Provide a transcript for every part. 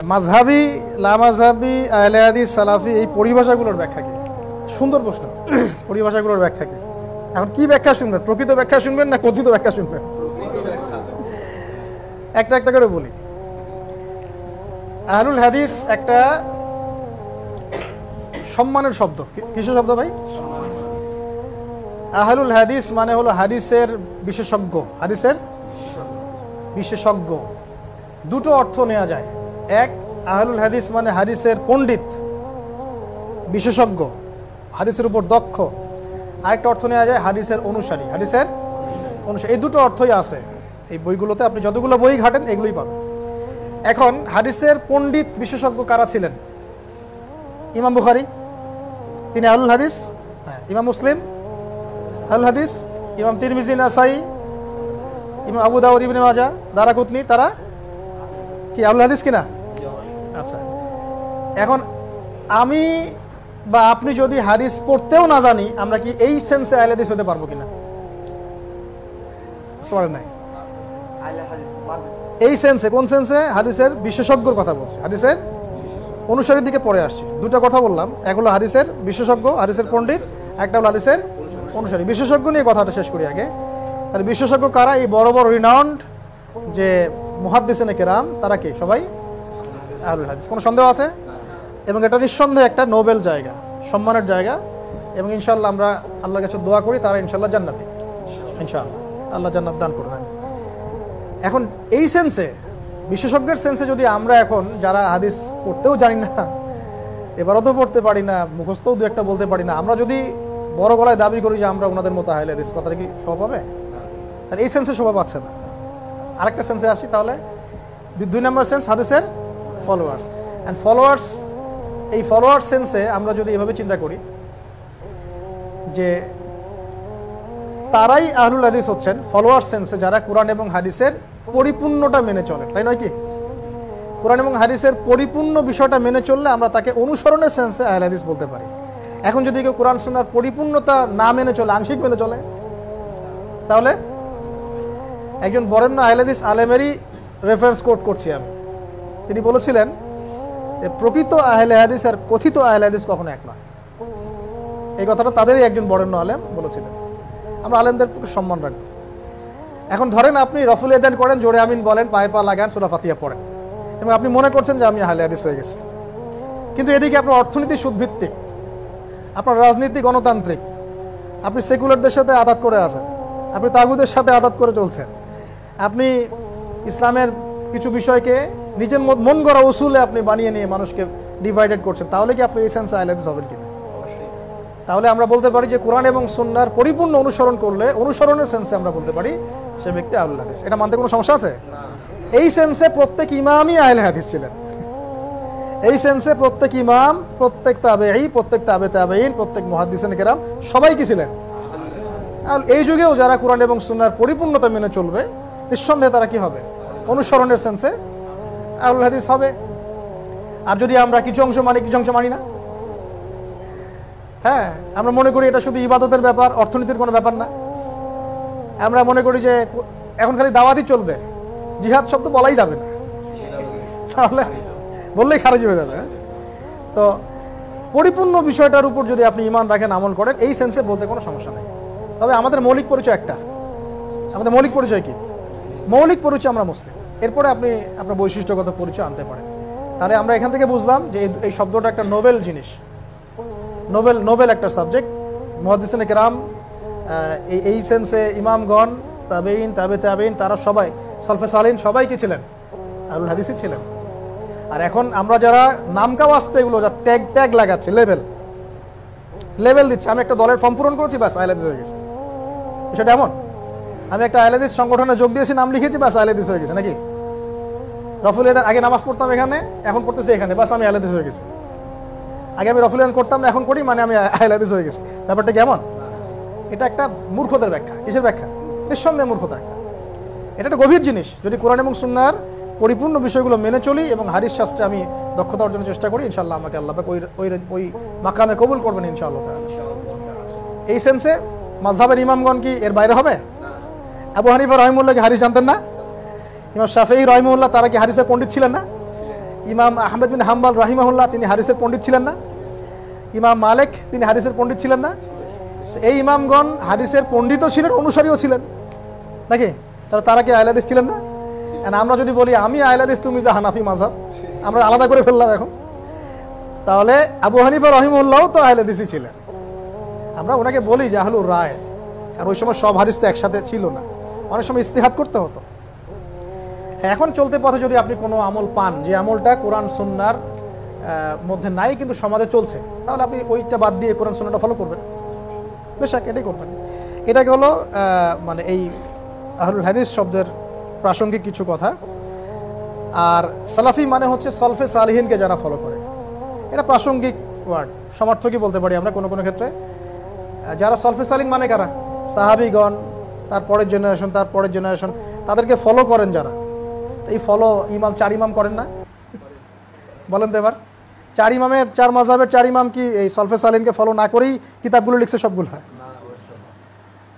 মাযহাবি, লামাযহাবি, আহলে হাদিস, সালাফি এই পরিভাষাগুলোর ব্যাখ্যা কি? সুন্দর প্রশ্ন। পরিভাষাগুলোর ব্যাখ্যা কি? এখন কি ব্যাখ্যা শুনবেন? প্রকৃত ব্যাখ্যা শুনবেন না কথিত ব্যাখ্যা শুনবেন? একটা একটা করে বলি। আহলুল হাদিস একটা সম্মানের শব্দ। কিসের শব্দ ভাই? আহলুল হাদিস মানে হলো হাদিসের বিশেষজ্ঞ। হাদিসের বিশেষজ্ঞ দুটো অর্থ নেওয়া যায়। এক, আহলুল হাদিস মানে হাদিসের পণ্ডিত, বিশেষজ্ঞ, হাদিসের উপর দক্ষ। আরেকটা অর্থ নেওয়া যায় হাদিসের অনুসারী। হাদিসের অনুসারী, এই দুটো অর্থই আছে এই বইগুলোতে। আপনি যতগুলো বই ঘাটেন এগুলোই পাবেন। এখন হাদিসের পণ্ডিত বিশেষজ্ঞ কারা ছিলেন? ইমাম বুখারী, তিনি আহলুল হাদিস। হ্যাঁ। ইমাম মুসলিম আহলুল হাদিস। ইমাম তিরমিজি, নাসাই, ইমাম আবু দাউদ, ইবনে মাজাহ, দারাকুতনি, তারা কি আহলুল হাদিস কিনা? আচ্ছা, এখন আমি বা আপনি যদি হাদিস পড়তেও না জানি, আমরা কি এই সেন্সে আহলে হাদিস হতে পারবো কিনা? নাই এই সেন্সে। কোন সেন্সে? হাদিসের বিশেষজ্ঞর কথা বলছি, হাদিসের অনুসারীর দিকে পরে আসছি। দুটো কথা বললাম, এক হলো হাদিসের বিশেষজ্ঞ, হাদিসের পণ্ডিত, একটা হলো হাদিসের অনুসারী। বিশেষজ্ঞ নিয়ে কথাটা শেষ করি আগে। তাহলে বিশেষজ্ঞ কারা? এই বড় বড় রিনাউন্ড যে মুহাদ্দিসিনে কেরাম, তারা কি সবাই আহলুল হাদিস? কোনো সন্দেহ আছে? এবং এটা নিঃসন্দেহে একটা নোবেল জায়গা, সম্মানের জায়গা। এবং ইনশাআল্লাহ আমরা আল্লাহর কাছে দোয়া করি তারা ইনশাআল্লাহ জান্নাতি। ইনশাআল্লাহ আল্লাহ জান্নাত দান করবেন। এখন এই সেন্সে, বিশেষজ্ঞের সেন্সে যদি আমরা এখন যারা হাদিস পড়তেও জানি না, এবারও তো পড়তে পারি না, মুখস্থও দু একটা বলতে পারি না, আমরা যদি বড় গলায় দাবি করি যে আমরা ওনাদের মতো আহলে হাদিস, কথাটা কি শোভা পাবে? তাহলে এই সেন্সে শোভা পাচ্ছে না। আরেকটা সেন্সে আসি তাহলে। 2 নম্বর সেন্স হাদিসের ফলোয়ার্স। অ্যান্ড ফলোয়ার্স, এই ফলোয়ার সেন্সে আমরা যদি এভাবে চিন্তা করি যে তারাই আহলুল হাদিস হচ্ছেন, ফলোয়ার সেন্সে যারা কোরআন এবং হাদিসের পরিপূর্ণটা মেনে চলেন, তাই নয় কি? কোরআন এবং হাদিসের পরিপূর্ণ বিষয়টা মেনে চললে আমরা তাকে অনুসরণের সেন্সে আহলে হাদিস বলতে পারি। এখন যদি কেউ কোরআন সুন্নাহর পরিপূর্ণতা না মেনে চলে, আংশিক মেনে চলে, তাহলে একজন বরেণ্য আহলে হাদিস আলেমেরই রেফারেন্স কোট করছি আমি। তিনি বলেছিলেন যে প্রকৃত আহলে হাদিস আর কথিত আহলে হাদিস কখনো এক নয়। এই কথাটা তাদেরই একজন বরেণ্য আলেম বলেছিলেন। আমরা আলেমদের সম্মান রাখব। এখন ধরেন আপনি রফুল এদান করেন, জোরে আমিন বলেন, পায়ে পা লাগান, সূরা ফাতিহা পড়েন, এবং আপনি মনে করছেন যে আমি আহলে হাদিস হয়ে গেছি। কিন্তু এদিকে আপনার অর্থনীতি সুদভিত্তিক, আপনার রাজনীতি গণতান্ত্রিক, আপনি সেকুলারদের সাথে আঘাত করে আছেন, আপনি তাগুদের সাথে আঘাত করে চলছেন, আপনি ইসলামের কিছু বিষয়কে নিজের মন গড়া উসুলে আপনি বানিয়ে নিয়ে মানুষকে ডিভাইডেড করছেন, তাহলে কি আপনি এই সেন্সে আহলে হাদিস হবেন কিনা? তাহলে আমরা বলতে পারি যে কোরআন এবং সুন্নাহর পরিপূর্ণ অনুসরণ করলে, অনুসরণের সেন্সে আমরা বলতে পারি সে ব্যক্তি আহলুল হাদিস। এটা মানতে কোনো সমস্যা আছে? এই সেন্সে প্রত্যেক ইমামই আহলে হাদিস ছিলেন। এই সেন্সে প্রত্যেক ইমাম, প্রত্যেক তাবেঈ, প্রত্যেক তাবে তাবেঈন, প্রত্যেক মুহাদ্দিসিনে কেরাম সবাই কি ছিলেন? আর এই যুগেও যারা কোরআন এবং সুন্নাহর পরিপূর্ণতা মেনে চলবে, নিঃসন্দেহে তারা কি হবে? অনুসরণের সেন্সে আহলুল হাদিস হবে। আর যদি আমরা কিছু অংশ মানি, কিছু অংশ মানি না, হ্যাঁ, আমরা মনে করি এটা শুধু ইবাদতের ব্যাপার, অর্থনীতির কোনো ব্যাপার না, আমরা মনে করি যে এখন খালি দাওয়াতই চলবে, জিহাদ শব্দ বলাই যাবে না, তাহলে বললেই খারিজ হয়ে যাবে। তো পরিপূর্ণ বিষয়টার উপর যদি আপনি ঈমান রাখেন, আমল করেন, এই সেন্সে বলতে কোনো সমস্যা নেই। তবে আমাদের মৌলিক পরিচয় একটা। আমাদের মৌলিক পরিচয় কি? মৌলিক পরিচয় আমরা মুসলিম। এরপরে আপনি আপনার বৈশিষ্ট্যগত পরিচয় আনতে পারেন। তাহলে আমরা এখান থেকে বুঝলাম যে এই শব্দটা একটা নোবেল জিনিস, নোবেল একটা সাবজেক্ট। মুহাদ্দিসিনে কেরাম এই সেন্সে ইমামগণ, তাবেঈন, তাবে তাবেঈন, তারা সবাই, সলফে সালিহিন সবাই কি ছিলেন? আহলুল হাদিসই ছিলেন। আর এখন আমরা যারা নামকা ওয়াস্তে এগুলো যা ট্যাগ লাগাচ্ছি, লেভেল দিচ্ছি, আমি একটা দলের ফর্ম পূরণ করেছি, ব্যাস আহলে হাদিস হয়ে গেছে। বিষয়টা এমন, আমি একটা আহলে হাদিস সংগঠনে যোগ দিয়েছি, নাম লিখেছি, ব্যাস আহলে হাদিস হয়ে গেছে নাকি? রফুল এদান আগে নামাজ পড়তাম এখানে, এখন পড়তেছি এখানে, ব্যাস আমি আহলে হাদিস হয়ে গেছি। আগে আমি রফুল এদান করতাম না, এখন করি, মানে আমি আহলে হাদিস হয়ে গেছি। ব্যাপারটা কেমন? এটা একটা মূর্খতার ব্যাখ্যা। কিসের ব্যাখ্যা? নিঃসন্দেহে মূর্খতা। এটা একটা গভীর জিনিস। যদি কোরআন এবং সুন্নাহর পরিপূর্ণ বিষয়গুলো মেনে চলি এবং হাদিস শাস্ত্রে আমি দক্ষতা অর্জনের চেষ্টা করি, ইনশাআল্লাহ আমাকে আল্লাহ পাক ওই মাকামে কবুল করবেন ইনশাআল্লাহ। এই সেন্সে মাযহাবের ইমামগণ কি এর বাইরে হবে? আবু হানিফা রাহিমাহুল্লাহ কি হাদিস জানতেন না? ইমাম শাফিঈ রাহিমাহুল্লাহ তারা কি হাদিসের পণ্ডিত ছিলেন না? ইমাম আহমেদ বিন হাম্বল রাহিমাহুল্লাহ তিনি হাদিসের পণ্ডিত ছিলেন না? ইমাম মালিক তিনি হাদিসের পণ্ডিত ছিলেন না? এই ইমামগণ হাদিসের পণ্ডিতও ছিলেন, অনুসারীও ছিলেন নাকি? তারা কি আহলে হাদিস ছিলেন না? আমরা যদি বলি আমি আহলে হাদিস, তুমি যে হানাফি মাযহাব, আমরা আলাদা করে ফেললাম এখন। তাহলে আবু হানিফা রাহিমাহুল্লাহও তো আহলে হাদিসই ছিলেন। আমরা ওনাকে বলি যে আহলুর রায়, আর ওই সময় সব হাদিস তো একসাথে ছিল না, অনেক সময় ইস্তিহাদ করতে হতো। এখন চলতে পথে যদি আপনি কোনো আমল পান যে আমলটা কোরআন সুন্নাহর মধ্যে নাই কিন্তু সমাজে চলছে, তাহলে আপনি ওইটা বাদ দিয়ে কোরআন সুন্নাহটা ফলো করবেন, বেশক এটাই করবেন। এটাকে হলো মানে এই আহলুল হাদিস শব্দের প্রাসঙ্গিক কিছু কথা। আর সালাফি মানে হচ্ছে সলফে সালিহিনকে যারা ফলো করে, এটা প্রাসঙ্গিক ওয়ার্ড, সমার্থকই বলতে পারি আমরা কোনো কোনো ক্ষেত্রে। যারা সলফে সালিন মানে কারা? সাহাবিগণ, তারপরের জেনারেশন, তারপরের জেনারেশন, তাদেরকে ফলো করেন যারা। এই ফলো ইমাম, 4 ইমাম করেন না? বলেন তো এবার, 4 ইমামের, 4 মাযহাবের 4 ইমাম কি এই সলফে সালিনকে ফলো না করেই কিতাবগুলো লিখছে সবগুলো? হয়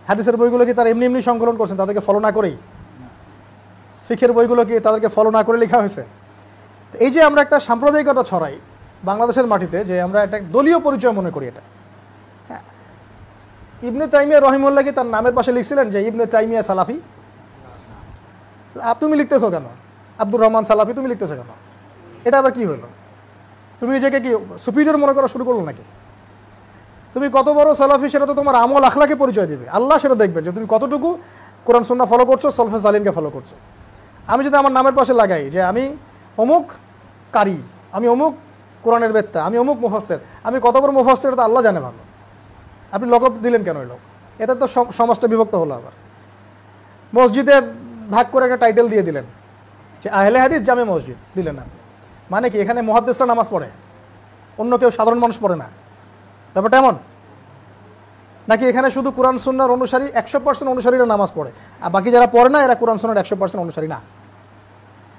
হাদিসের বইগুলো কি তারা এমনি এমনি সংকলন করছেন তাদেরকে ফলো না করেই? ফিকের বইগুলো কি তাদেরকে ফলো না করে লেখা হয়েছে? এই যে আমরা একটা সাম্প্রদায়িকতা ছড়াই বাংলাদেশের মাটিতে, যে আমরা একটা দলীয় পরিচয় মনে করি, এটা হ্যাঁ। ইবনে তাইমিয়া রহিমাহুল্লাহ কি তার নামের পাশে লিখছিলেন যে ইবনে তাইমিয়া সালাফি? তুমি লিখতেছো কেন? আব্দুর রহমান সালাফি তুমি লিখতেছো কেন? এটা আবার কি হলো? তুমি নিজেকে কি সুপিরিয়র মনে করা শুরু করলো নাকি? তুমি কত বড় সালাফি সেটা তো তোমার আমল আখলাকে পরিচয় দিবে, আল্লাহ সেটা দেখবেন যে তুমি কতটুকু কোরআন সুন্নাহ ফলো করছো, সলফে সালিনকে ফলো করছো। আমি যদি আমার নামের পাশে লাগাই যে আমি অমুক কারি, আমি অমুক কোরআনের বেত্তা, আমি অমুক মুফাসসির, আমি কত বড় মুফাসসির এটা আল্লাহ জানে ভালো। আপনি লকব দিলেন কেন? ওই লোক, এটা তো সমাজটা বিভক্ত হলো। আবার মসজিদের ভাগ করে একটা টাইটেল দিয়ে দিলেন যে আহলে হাদিস জামে মসজিদ দিলেন না, মানে কি এখানে মুহাদ্দিসরা নামাজ পড়ে, অন্য কেউ সাধারণ মানুষ পড়ে না? ব্যাপারটা এমন নাকি এখানে শুধু কোরআন সুন্নাহর অনুসারী 100% অনুসারীরা নামাজ পড়ে, আর বাকি যারা পড়ে না এরা কোরআন সুন্নাহর 100% অনুসারী না?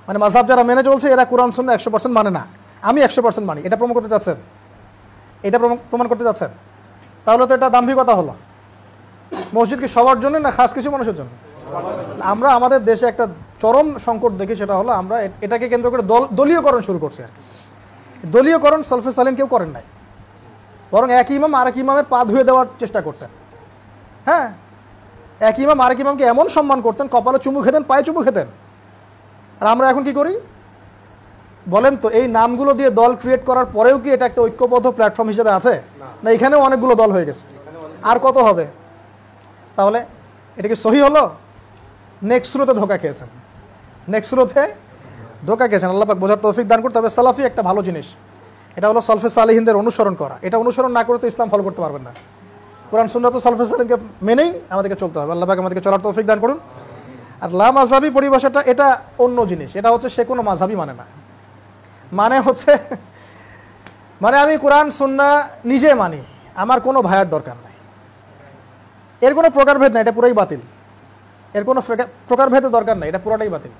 মানে মাযহাব যারা মেনে চলছে এরা কোরআন সুন্নাহ 100% মানে না, আমি 100% মানি, এটা প্রমাণ করতে চাচ্ছেন? এটা প্রমাণ করতে চাচ্ছেন? তাহলে তো এটা দাম্ভিকতা হলো। মসজিদ কি সবার জন্য না খাস কিছু মানুষের জন্য? আমরা আমাদের দেশে একটা চরম সংকট দেখি, সেটা হলো আমরা এটাকে কেন্দ্র করে দলীয়করণ শুরু করছি। আর দলীয়করণ সলফে সালিন কেউ করেন নাই, বরং এক ইমাম আরেক ইমামের পা ধুয়ে দেওয়ার চেষ্টা করতেন। হ্যাঁ, এক ইমাম আরেক ইমামকে এমন সম্মান করতেন, কপালে চুমু খেতেন, পায়ে চুমু খেতেন। আর আমরা এখন কি করি বলেন তো? এই নামগুলো দিয়ে দল ক্রিয়েট করার পরেও কি এটা একটা ঐক্যবদ্ধ প্ল্যাটফর্ম হিসেবে আছে? না, এখানেও অনেকগুলো দল হয়ে গেছে, আর কত হবে? তাহলে এটা কি সহি হলো? নেক্সট সুরতে ধোকা খেয়েছেন, নেক্সট সুরতে ধোকা খেয়েছেন। আল্লাহ পাক বোঝার তৌফিক দান করতে হবে। সালাফি একটা ভালো জিনিস, এটা হলো সলফে সালিহিনদের অনুসরণ করা। এটা অনুসরণ না করে তো ইসলাম ফলো করতে পারবেন না। কোরআন সুন্নাহ তো সলফে সালিহিনকে মেনেই আমাদেরকে চলতে হবে। আল্লাহ পাক আমাদেরকে চলার তৌফিক দান করুন। আর লা মাযহাবি পরিভাষাটা এটা অন্য জিনিস, এটা হচ্ছে সে কোনো মাযহাবই মানে না, মানে হচ্ছে মানে আমি কোরআন সুন্নাহ নিজে মানি, আমার কোনো ভাইয়ের দরকার নাই, এর কোনো প্রকারভেদ নাই, এটা পুরোই বাতিল। এর কোনো প্রকারভেদের দরকার নাই, এটা পুরোটাই বাতিল।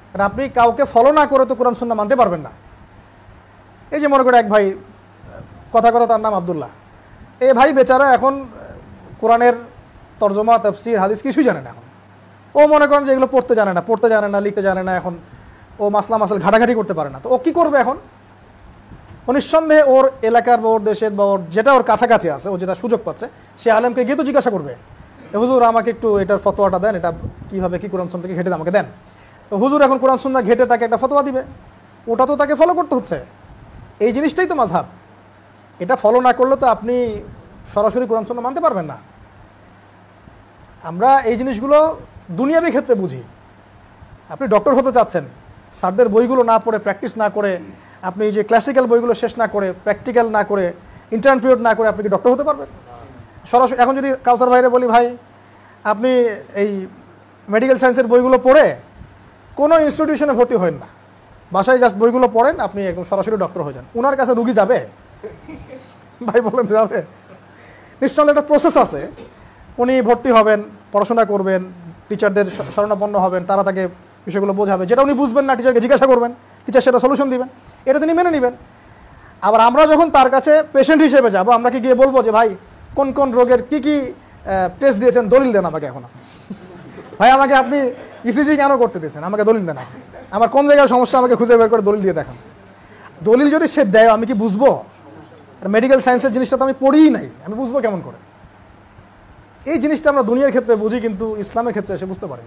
কারণ আপনি কাউকে ফলো না করে তো কোরআন সুন্নাহ মানতে পারবেন না। এই যে মনে করে এক ভাই, কথা তার নাম আব্দুল্লাহ, এই ভাই বেচারা এখন কোরআনের তর্জমা, তাফসীর, হাদিস কিছুই জানে না। এখন ও মনে করেন যে এগুলো পড়তে জানে না, লিখতে জানে না, এখন ও মাসলা মাসাল ঘাটাঘাটি করতে পারে না। তো ও কী করবে এখন? ও নিঃসন্দেহে ওর এলাকার বা ওর দেশের বা ওর যেটা ওর কাছাকাছি আছে, ও যেটা সুযোগ পাচ্ছে, সে আলেমকে গিয়ে তো জিজ্ঞাসা করবে, হুজুর আমাকে একটু এটার ফতোয়াটা দেন, এটা কীভাবে কী কোরআন সুন্নাহ থেকে ঘেটে আমাকে দেন। তো হুজুর এখন কোরআন সুন্নাহ ঘেটে তাকে একটা ফতোয়া দিবে, ওটা তো তাকে ফলো করতে হচ্ছে। এই জিনিসটাই তো মাযহাব। এটা ফলো না করলে তো আপনি সরাসরি কোরআন সুন্নাহ মানতে পারবেন না। আমরা এই জিনিসগুলো দুনিয়াবী ক্ষেত্রে বুঝি। আপনি ডক্টর হতে চাচ্ছেন, স্যারদের বইগুলো না পড়ে, প্র্যাকটিস না করে, আপনি যে ক্লাসিক্যাল বইগুলো শেষ না করে, প্র্যাকটিক্যাল না করে, ইন্টার্ন পিরিয়ড না করে আপনি কি ডক্টর হতে পারবেন? সরাসরি এখন যদি কাউসার ভাইরে বলি, ভাই আপনি এই মেডিকেল সায়েন্সের বইগুলো পড়ে কোনো ইনস্টিটিউশনে ভর্তি হন না, বাসায় জাস্ট বইগুলো পড়েন, আপনি একদম সরাসরি ডক্টর হয়ে যান, ওনার কাছে রুগী যাবে? ভাই বলেন যাবে? নিঃসন্দেহে একটা প্রসেস আছে। উনি ভর্তি হবেন, পড়াশোনা করবেন, টিচারদের শরণাপন্ন হবেন, তারা তাকে বিষয়গুলো বোঝাবে, যেটা উনি বুঝবেন না টিচারকে জিজ্ঞাসা করবেন, টিচার সেটা সলিউশন দিবেন, এটা তিনি মেনে নেবেন। আবার আমরা যখন তার কাছে পেশেন্ট হিসেবে যাব, আমরা কি গিয়ে বলবো যে ভাই কোন কোন রোগের কি কি টেস্ট দিয়েছেন, দলিল দেন আমাকে। এখন ভাই আমাকে আপনি ইসিজি কেন করতে দিয়েছেন, আমাকে দলিল দেন, আমার কোন জায়গায় সমস্যা আমাকে খুঁজে বের করে দলিল দিয়ে দেখান। দলিল যদি সে দেয় আমি কি বুঝবো? আর মেডিকেল সায়েন্সের জিনিসটা তো আমি পড়িই নাই, আমি বুঝবো কেমন করে? এই জিনিসটা আমরা দুনিয়ার ক্ষেত্রে বুঝি, কিন্তু ইসলামের ক্ষেত্রে এসে বুঝতে পারি।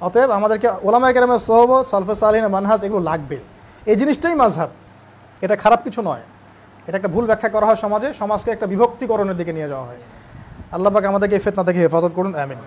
অতএব আমাদেরকে ওলামায়ে কেরামের সোহবত, সলফে সালিহিনের মানহাজ এগুলো লাগবে। এই জিনিসটাই মাযহাব, এটা খারাপ কিছু নয়। এটা একটা ভুল ব্যাখ্যা করা হয় সমাজে, সমাজকে একটা বিভক্তিকরণের দিকে নিয়ে যাওয়া হয়। আল্লাহ পাক আমাদেরকে এই ফিতনা থেকে হেফাজত করুন, আমিন।